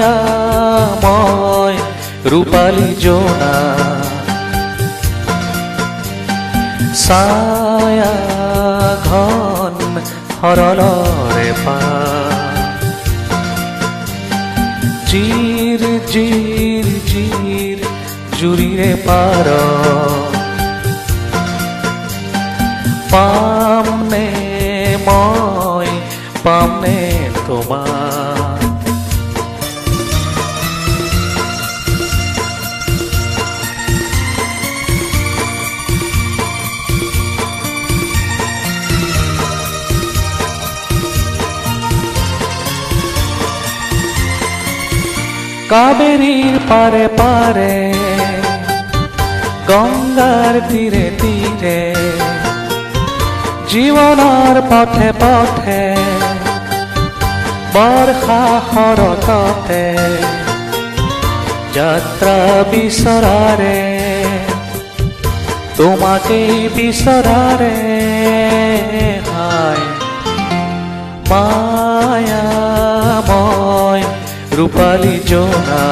ছায়াময় রূপালী জোনা ছায়া ঘন হরলরে পা জির জির জির জুরিরে পার পামনে মই পামনে তোমার কাবেরীর পারে পারে গঙ্গার তীরে তীরে জীবনার পথে পথে বর্ষা হরততে যাত্রা বিসরারে তোমাকে বিসরারে হায় মায়াময় রূপালী জোনা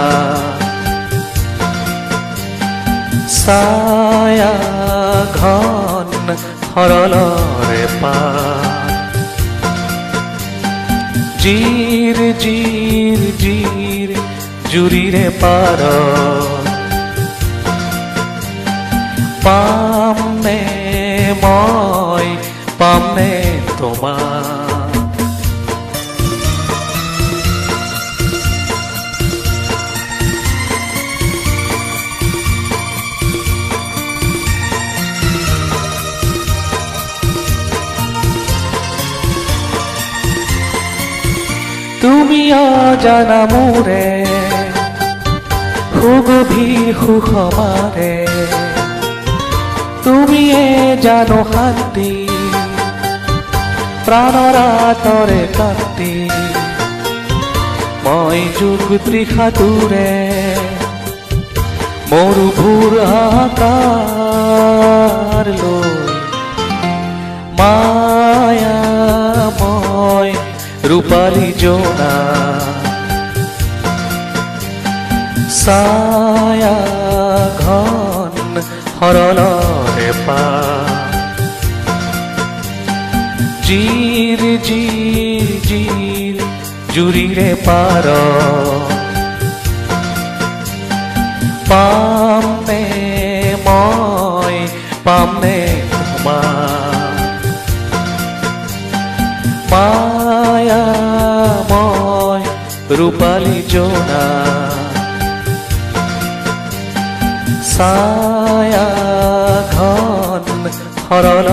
ছায়া ঘন হরলরে পা জির জির জির জুরিরে পার পামনে মই পামনে তোমার তুমি অজানা মোরে গভীর সুখমারে তুমি জানো শান্তি প্ৰাণৰ আঁতৰে কান্তি মই যুগ ত্ৰিখাতুৰে মৰুভূৰ আকাৰ লৈ মায়াময় রূপালী জোনা ছায়া ঘন হরলরে পা জির জির জির জুরিরে পার পামনে মই পামনে তোমার মায়াময় রূপালী জোনা ছায়া ঘন হরল